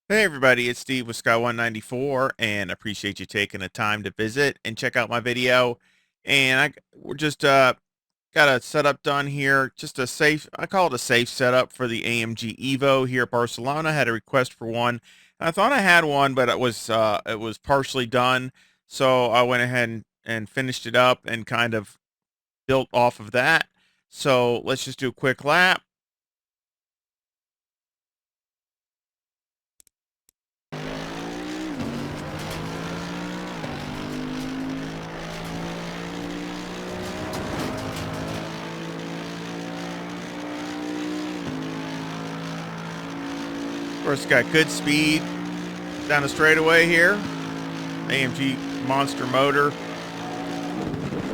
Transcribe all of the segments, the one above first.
Hey everybody, it's Steve with Sky194 and appreciate you taking the time to visit and check out my video. And we're just got a setup done here, just a safe, I call it a safe setup for the AMG EVO here at Barcelona. I had a request for one. And I thought I had one, but it was partially done. So I went ahead and finished it up and kind of built off of that. So let's just do a quick lap. Of course, it's got good speed down the straightaway here. AMG monster motor.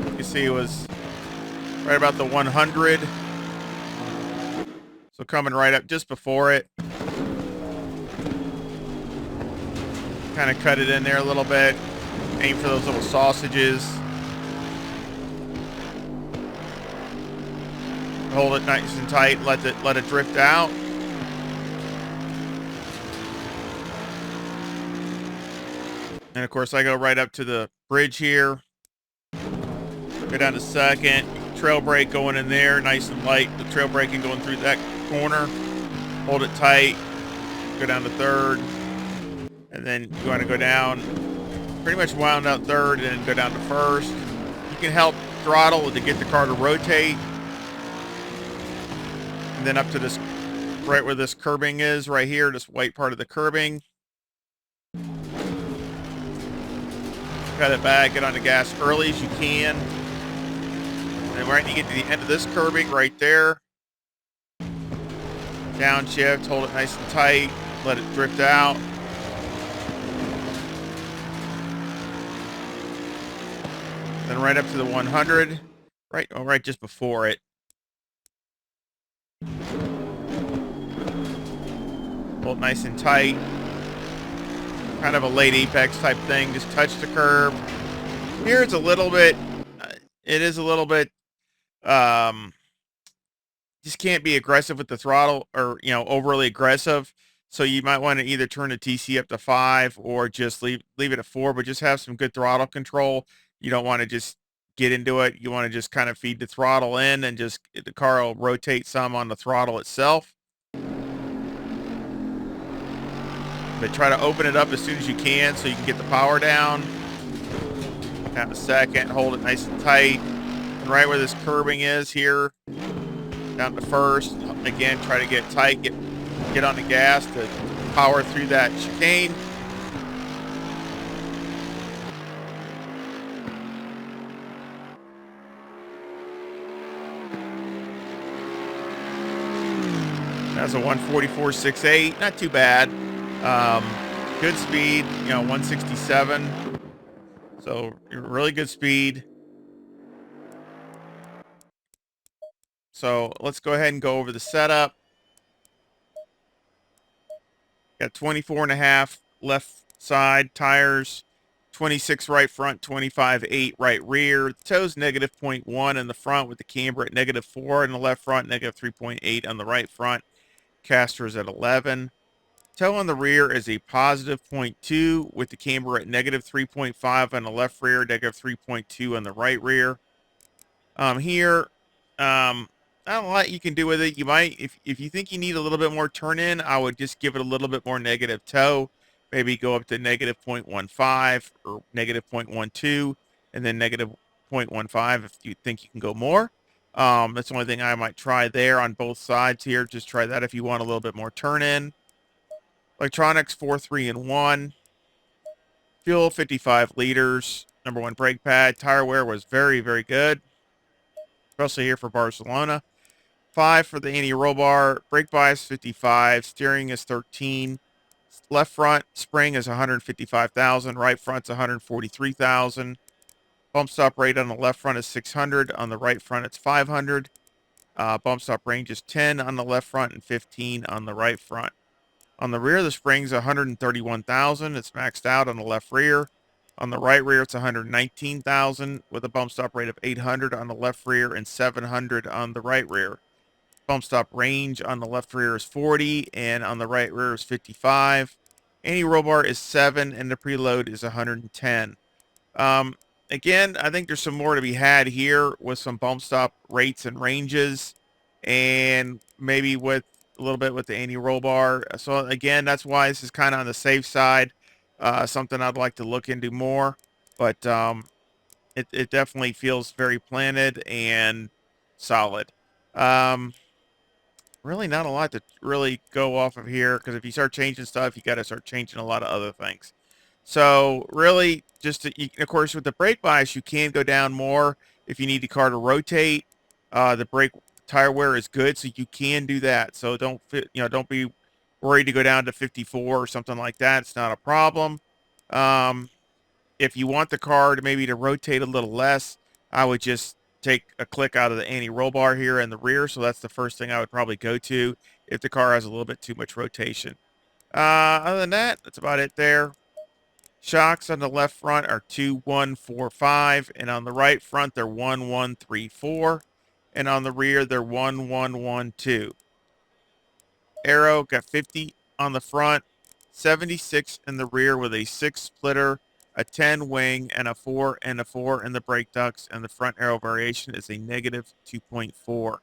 You can see it was right about the 100. So coming right up just before it. Kind of cut it in there a little bit. Aim for those little sausages. Hold it nice and tight. Let it drift out. And of course I go right up to the bridge here. Go down to second. Trail brake going in there, nice and light. The trail braking going through that corner. Hold it tight. Go down to third. And then you want to go down, pretty much wound out third and go down to first. You can help throttle to get the car to rotate. And then up to this, right where this curbing is, right here, this white part of the curbing. Cut it back, get on the gas early as you can. And then right when you get to the end of this curbing right there, downshift, hold it nice and tight, let it drift out. Then right up to the 100, right just before it. Hold it nice and tight. Kind of a late apex type thing. Just touch the curb. Here it's a little bit. It is a little bit. Just can't be aggressive with the throttle, or overly aggressive. So you might want to either turn the TC up to 5 or just leave it at 4. But just have some good throttle control. You don't want to just get into it. You want to just kind of feed the throttle in, and just the car will rotate some on the throttle itself. But try to open it up as soon as you can so you can get the power down. Down to second, hold it nice and tight. And right where this curbing is here, down to first. Again, try to get tight, get on the gas to power through that chicane. That's a 144.68, not too bad. Good speed, 167. So really good speed. So let's go ahead and go over the setup. Got 24.5 left side tires, 26 right front, 25.8 right rear. The toe's negative 0.1 in the front with the camber at negative 4 in the left front, negative 3.8 on the right front. Caster is at 11. Toe on the rear is a positive 0.2 with the camber at negative 3.5 on the left rear, negative 3.2 on the right rear. Here, not a lot you can do with it. You might, if you think you need a little bit more turn in, I would just give it a little bit more negative toe. Maybe go up to negative 0.15 or negative 0.12 and then negative 0.15 if you think you can go more. That's the only thing I might try there on both sides here. Just try that if you want a little bit more turn in. Electronics 4, 3, and 1. Fuel 55 liters. Number 1 brake pad. Tire wear was very, very good, especially here for Barcelona. 5 for the anti-roll bar. Brake bias 55. Steering is 13. Left front spring is 155,000. Right front's 143,000. Bump stop rate on the left front is 600. On the right front it's 500. Bump stop range is 10 on the left front and 15 on the right front. On the rear, the spring's 131,000. It's maxed out on the left rear. On the right rear, it's 119,000 with a bump stop rate of 800 on the left rear and 700 on the right rear. Bump stop range on the left rear is 40 and on the right rear is 55. Anti-roll bar is 7, and the preload is 110. Um, Again, I think there's some more to be had here with some bump stop rates and ranges, and maybe with a little bit with the anti-roll bar. So again, that's why this is kind of on the safe side. Something I'd like to look into more, but it definitely feels very planted and solid. Um, Really not a lot to really go off of here, because if you start changing stuff, you got to start changing a lot of other things. So really, just of course, with the brake bias, you can go down more if you need the car to rotate. The brake tire wear is good, so you can do that. So don't be worried to go down to 54 or something like that. It's not a problem. Um, if you want the car to maybe to rotate a little less, I would just take a click out of the anti-roll bar here in the rear. So that's the first thing I would probably go to if the car has a little bit too much rotation. Other than that, that's about it there. Shocks on the left front are 2145, and on the right front they're 1134, and on the rear they're 1112. Arrow got 50 on the front, 76 in the rear with a 6 splitter, a 10 wing, and a 4 and a 4 in the brake ducts, and the front arrow variation is a negative 2.4.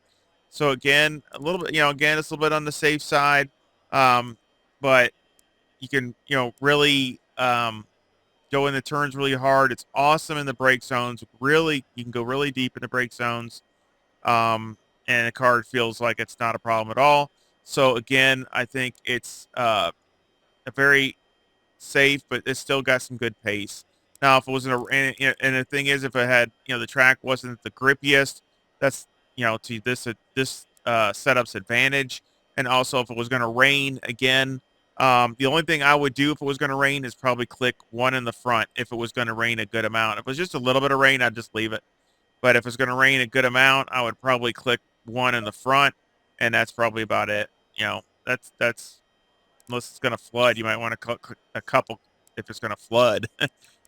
So again, a little bit, again, it's a little bit on the safe side, but you can, really go in the turns really hard. It's awesome in the brake zones. Really, you can go really deep in the brake zones, and the car feels like it's not a problem at all. So again, I think it's a very safe, but it's still got some good pace. Now, if it was and the thing is, if it had, the track wasn't the grippiest, that's, to this setup's advantage. And also, if it was going to rain again, the only thing I would do if it was going to rain is probably click 1 in the front. If it was going to rain a good amount, if it was just a little bit of rain, I'd just leave it. But if it's going to rain a good amount, I would probably click 1 in the front, and that's probably about it. That's unless it's going to flood, you might want to click a couple if it's going to flood.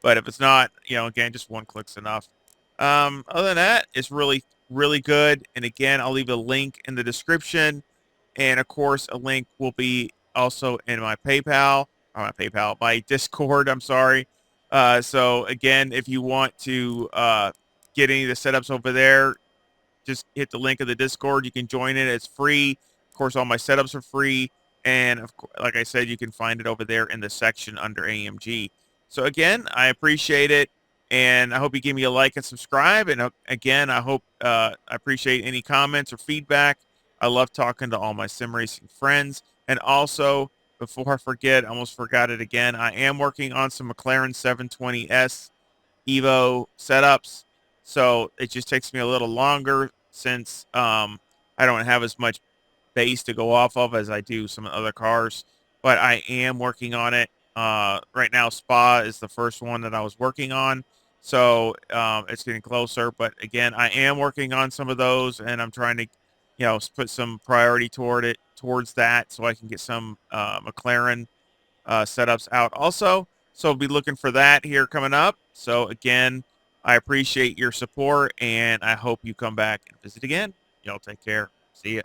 But if it's not, again, just 1 click's enough. Other than that, it's really, really good. And again, I'll leave a link in the description. And of course, a link will be also in my my Discord. I'm sorry. So again, if you want to get any of the setups over there, just hit the link of the Discord. You can join it. It's free. Of course, all my setups are free. And of course, like I said, you can find it over there in the section under AMG. So again, I appreciate it. And I hope you give me a like and subscribe. And again, I appreciate any comments or feedback. I love talking to all my sim racing friends. And also, before I forget, I almost forgot it again, I am working on some McLaren 720S EVO setups. So it just takes me a little longer since I don't have as much base to go off of as I do some other cars. But I am working on it. Right now, Spa is the first one that I was working on. So it's getting closer. But again, I am working on some of those, and I'm trying to, put some priority towards that so I can get some McLaren setups out also. So be looking for that here coming up. So again, I appreciate your support, and I hope you come back and visit again. Y'all take care. See ya.